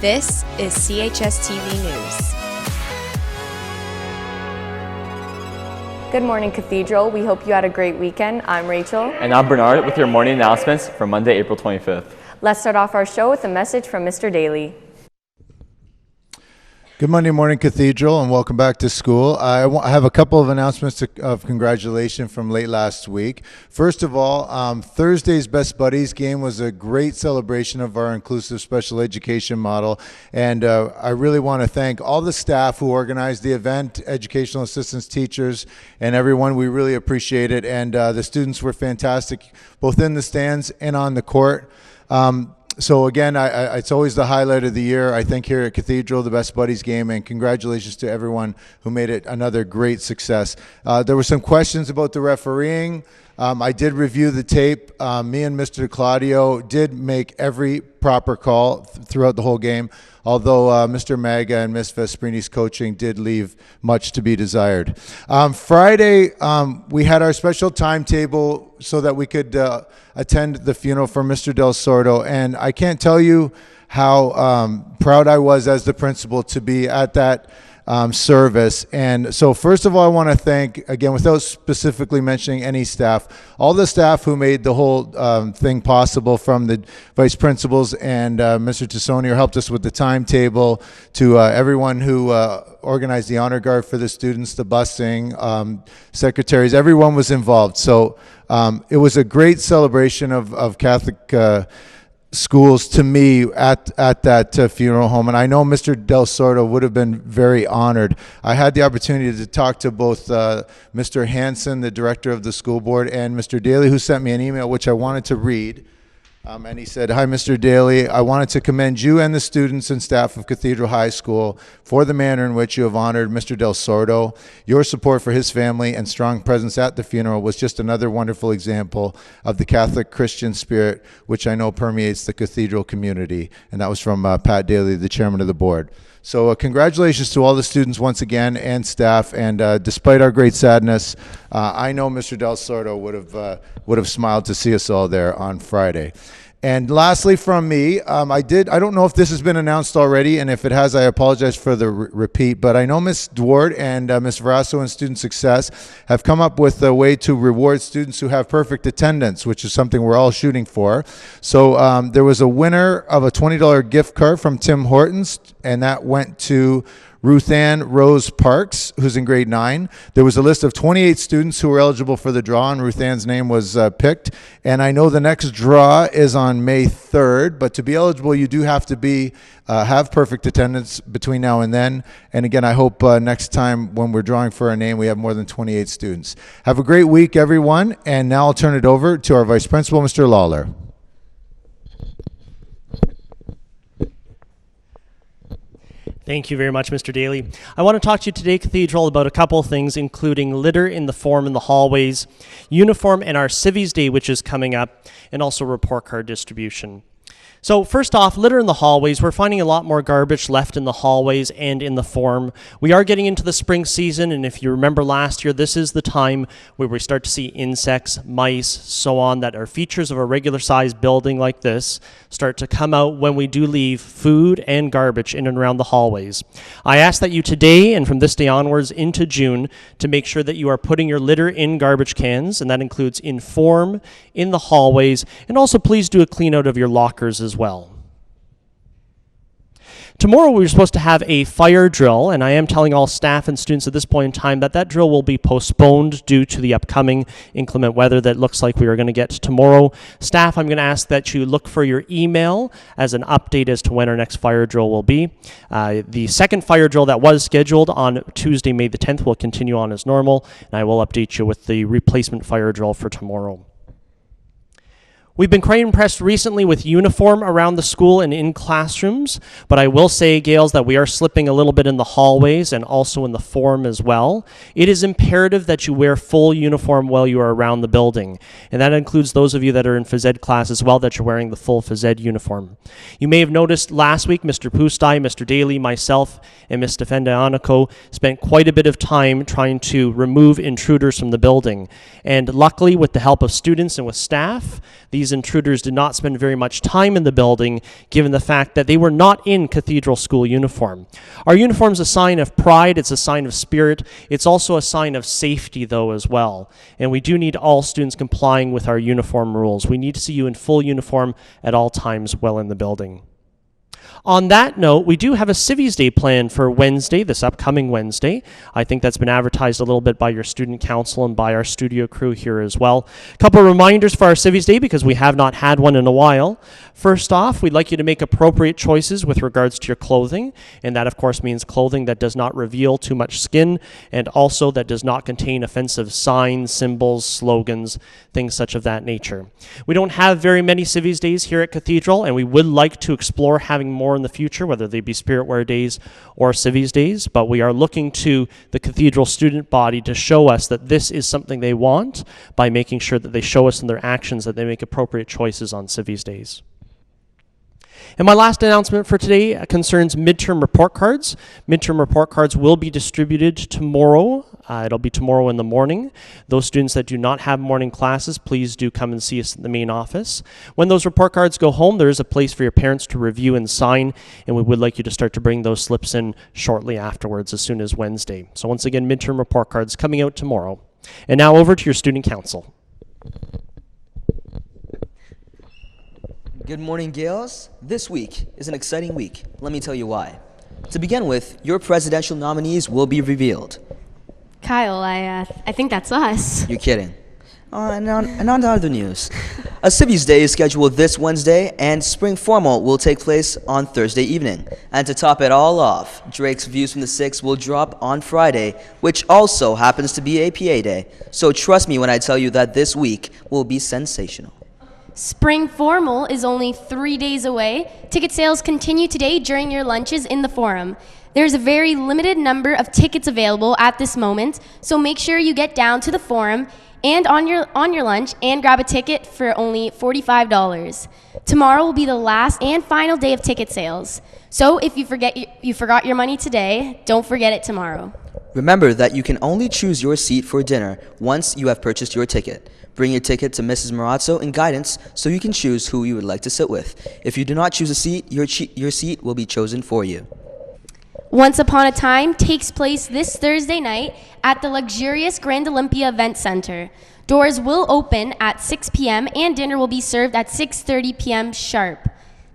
This is CHSTV News. Good morning, Cathedral. We hope you had a great weekend. I'm Rachel. And I'm Bernard with your morning announcements for Monday, April 25th. Let's start off our show with a message from Mr. Daly. Good Monday morning, Cathedral, and welcome back to school. I have a couple of announcements of congratulations from late last week. First of all, Thursday's Best Buddies game was a great celebration of our inclusive special education model, and I really want to thank all the staff who organized the event, educational assistants, teachers, and everyone. We really appreciate it, and the students were fantastic, both in the stands and on the court. So again, it's always the highlight of the year, I think, here at Cathedral, the Best Buddies game, and congratulations to everyone who made it another great success. There were some questions about the refereeing. I did review the tape. Me and Mr. Claudio did make every proper call throughout the whole game, although Mr. Maga and Ms. Vesprini's coaching did leave much to be desired. Friday, we had our special timetable so that we could attend the funeral for Mr. Del Sordo, and I can't tell you how proud I was as the principal to be at that service. And so first of all, I want to thank, again, without specifically mentioning any staff, all the staff who made the whole thing possible, from the vice principals and Mr. Tassoni, who helped us with the timetable, to everyone who organized the honor guard for the students, the busing, secretaries, everyone was involved. So it was a great celebration of Catholic schools to me at that funeral home, and I know Mr. Del Sordo would have been very honored. I had the opportunity to talk to both Mr. Hanson, the director of the school board, and Mr. Daly, who sent me an email which I wanted to read. And he said, "Hi, Mr. Daly. I wanted to commend you and the students and staff of Cathedral High School for the manner in which you have honored Mr. Del Sordo. Your support for his family and strong presence at the funeral was just another wonderful example of the Catholic Christian spirit, which I know permeates the Cathedral community." And that was from Pat Daly, the chairman of the board. So congratulations to all the students once again and staff. And despite our great sadness, I know Mr. Del Sordo would have smiled to see us all there on Friday. And lastly from me, I don't know if this has been announced already, and if it has, I apologize for the repeat, but I know Ms. Dward and Ms. Verasso and Student Success have come up with a way to reward students who have perfect attendance, which is something we're all shooting for. So there was a winner of a $20 gift card from Tim Hortons, and that went to Ruth Ann Rose Parks, who's in grade 9. There was a list of 28 students who were eligible for the draw, and Ruth Ann's name was picked. And I know the next draw is on May 3rd, but to be eligible, you do have to have perfect attendance between now and then. And again, I hope next time when we're drawing for a name, we have more than 28 students. Have a great week, everyone. And now I'll turn it over to our Vice Principal, Mr. Lawler. Thank you very much, Mr. Daly. I want to talk to you today, Cathedral, about a couple of things, including litter in the form in the hallways, uniform, and our Civvies Day, which is coming up, and also report card distribution. So first off, litter in the hallways. We're finding a lot more garbage left in the hallways and in the form. We are getting into the spring season, and if you remember last year, this is the time where we start to see insects, mice, so on, that are features of a regular sized building like this start to come out when we do leave food and garbage in and around the hallways. I ask that you today and from this day onwards into June to make sure that you are putting your litter in garbage cans, and that includes in form, in the hallways, and also please do a clean out of your lockers as well. Tomorrow we were supposed to have a fire drill, and I am telling all staff and students at this point in time that that drill will be postponed due to the upcoming inclement weather that looks like we are going to get tomorrow. Staff, I'm going to ask that you look for your email as an update as to when our next fire drill will be. The second fire drill that was scheduled on Tuesday, May the 10th, will continue on as normal, and I will update you with the replacement fire drill for tomorrow. We've been quite impressed recently with uniform around the school and in classrooms, but I will say, Gales, that we are slipping a little bit in the hallways and also in the form as well. It is imperative that you wear full uniform while you are around the building, and that includes those of you that are in phys ed class as well, that you're wearing the full phys ed uniform. You may have noticed last week, Mr. Pustai, Mr. Daly, myself, and Ms. Defendianico spent quite a bit of time trying to remove intruders from the building, and luckily, with the help of students and with staff, these these intruders did not spend very much time in the building, given the fact that they were not in Cathedral School uniform. Our uniform is a sign of pride, it's a sign of spirit, it's also a sign of safety though as well. And we do need all students complying with our uniform rules. We need to see you in full uniform at all times while in the building. On that note, we do have a Civvies Day planned for Wednesday, this upcoming Wednesday. I think that's been advertised a little bit by your student council and by our studio crew here as well. A couple of reminders for our Civvies Day because we have not had one in a while. First off, we'd like you to make appropriate choices with regards to your clothing, and that of course means clothing that does not reveal too much skin and also that does not contain offensive signs, symbols, slogans, things such of that nature. We don't have very many Civvies Days here at Cathedral, and we would like to explore having more in the future, whether they be Spirit Wear Days or Civvies Days, but we are looking to the Cathedral student body to show us that this is something they want by making sure that they show us in their actions that they make appropriate choices on Civvies Days. And my last announcement for today concerns midterm report cards. Midterm report cards will be distributed tomorrow. It'll be tomorrow in the morning. Those students that do not have morning classes, please do come and see us at the main office. When those report cards go home, there is a place for your parents to review and sign, and we would like you to start to bring those slips in shortly afterwards, as soon as Wednesday. So once again, midterm report cards coming out tomorrow. And now over to your student council. Good morning, Gales. This week is an exciting week. Let me tell you why. To begin with, your presidential nominees will be revealed. Kyle, I think that's us. You're kidding. And on to other news. A Civvies Day is scheduled this Wednesday, and Spring Formal will take place on Thursday evening. And to top it all off, Drake's Views from the Six will drop on Friday, which also happens to be APA Day. So trust me when I tell you that this week will be sensational. Spring Formal is only 3 days away. Ticket sales continue today during your lunches in the Forum. There's a very limited number of tickets available at this moment, so make sure you get down to the Forum and on your lunch and grab a ticket for only $45. Tomorrow will be the last and final day of ticket sales. So if you forgot your money today, don't forget it tomorrow. Remember that you can only choose your seat for dinner once you have purchased your ticket. Bring your ticket to Mrs. Marazzo in guidance so you can choose who you would like to sit with. If you do not choose a seat, your seat will be chosen for you. Once Upon a Time takes place this Thursday night at the luxurious Grand Olympia Event Center. Doors will open at 6 p.m. and dinner will be served at 6:30 p.m. sharp.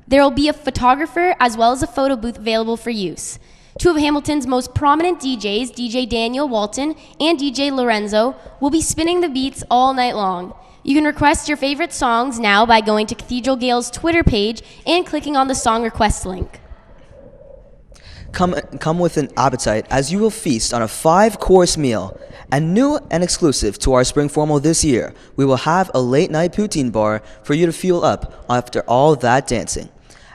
There will be a photographer as well as a photo booth available for use. Two of Hamilton's most prominent DJs, DJ Daniel Walton and DJ Lorenzo, will be spinning the beats all night long. You can request your favorite songs now by going to Cathedral Gale's Twitter page and clicking on the song request link. Come with an appetite as you will feast on a 5-course meal. And new and exclusive to our Spring Formal this year, we will have a late-night poutine bar for you to fuel up after all that dancing.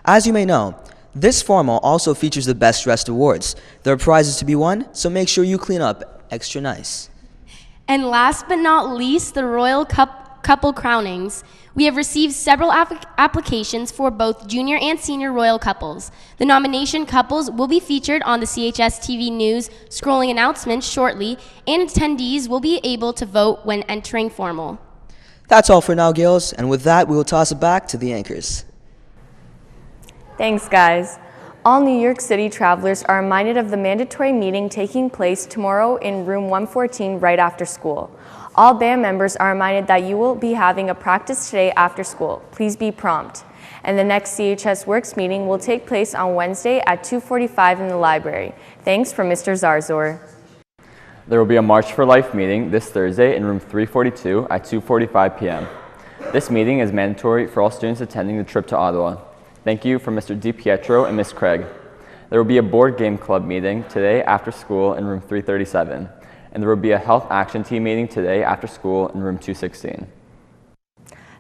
As you may know, this formal also features the Best Dressed Awards. There are prizes to be won, so make sure you clean up extra nice. And last but not least, the Royal Couple Crownings. We have received several applications for both junior and senior royal couples. The nomination couples will be featured on the CHS TV News scrolling announcements shortly, and attendees will be able to vote when entering formal. That's all for now, Gales, and with that, we will toss it back to the anchors. Thanks, guys. All New York City travelers are reminded of the mandatory meeting taking place tomorrow in room 114 right after school. All band members are reminded that you will be having a practice today after school. Please be prompt. And the next CHS Works meeting will take place on Wednesday at 2:45 in the library. Thanks from Mr. Zarzor. There will be a March for Life meeting this Thursday in room 342 at 2:45 p.m. This meeting is mandatory for all students attending the trip to Ottawa. Thank you from Mr. DiPietro and Ms. Craig. There will be a board game club meeting today after school in room 337, and there will be a health action team meeting today after school in room 216.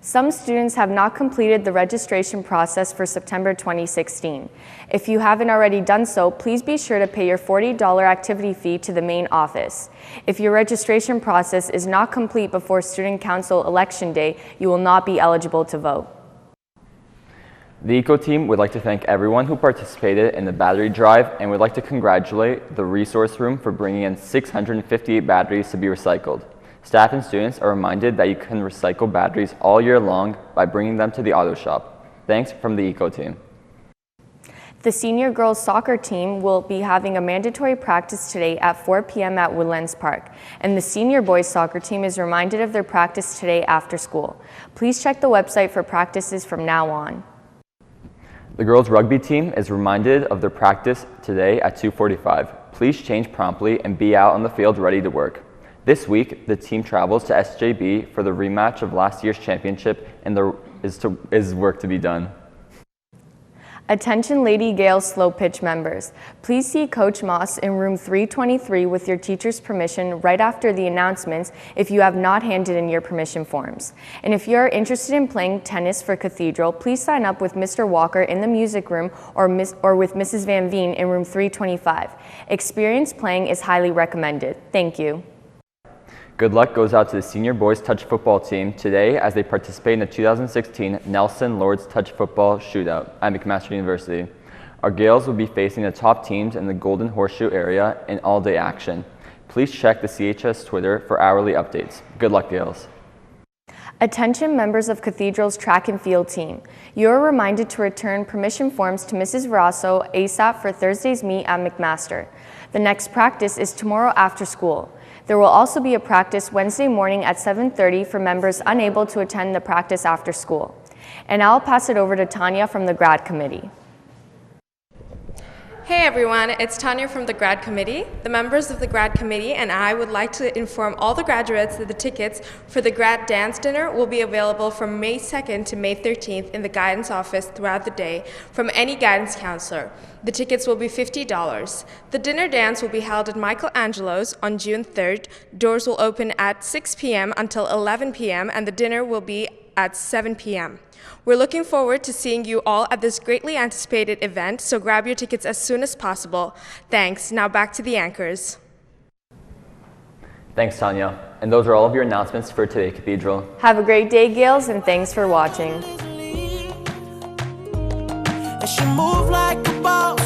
Some students have not completed the registration process for September 2016. If you haven't already done so, please be sure to pay your $40 activity fee to the main office. If your registration process is not complete before Student Council Election Day, you will not be eligible to vote. The ECO team would like to thank everyone who participated in the battery drive and would like to congratulate the resource room for bringing in 658 batteries to be recycled. Staff and students are reminded that you can recycle batteries all year long by bringing them to the auto shop. Thanks from the Eco Team. The senior girls soccer team will be having a mandatory practice today at 4 p.m. at Woodlands Park, and the senior boys soccer team is reminded of their practice today after school. Please check the website for practices from now on. The girls rugby team is reminded of their practice today at 2:45. Please change promptly and be out on the field ready to work. This week, the team travels to SJB for the rematch of last year's championship, and there is work to be done. Attention Lady Gales slow pitch members. Please see Coach Moss in room 323 with your teacher's permission right after the announcements if you have not handed in your permission forms. And if you are interested in playing tennis for Cathedral, please sign up with Mr. Walker in the music room or with Mrs. Van Veen in room 325. Experience playing is highly recommended. Thank you. Good luck goes out to the senior boys touch football team today as they participate in the 2016 Nelson Lords Touch Football Shootout at McMaster University. Our Gales will be facing the top teams in the Golden Horseshoe area in all-day action. Please check the CHS Twitter for hourly updates. Good luck, Gales. Attention members of Cathedral's track and field team. You are reminded to return permission forms to Mrs. Verasso ASAP for Thursday's meet at McMaster. The next practice is tomorrow after school. There will also be a practice Wednesday morning at 7:30 for members unable to attend the practice after school. And I'll pass it over to Tanya from the grad committee. Hey everyone, it's Tanya from the Grad Committee. The members of the Grad Committee and I would like to inform all the graduates that the tickets for the Grad Dance Dinner will be available from May 2nd to May 13th in the guidance office throughout the day from any guidance counselor. The tickets will be $50. The dinner dance will be held at Michelangelo's on June 3rd. Doors will open at 6 p.m. until 11 p.m. and the dinner will be at 7 p.m. We're looking forward to seeing you all at this greatly anticipated event, so grab your tickets as soon as possible. Thanks. Now back to the anchors. Thanks, Tanya. And those are all of your announcements for today, Cathedral. Have a great day, Gales, and thanks for watching. And she moved like a ball.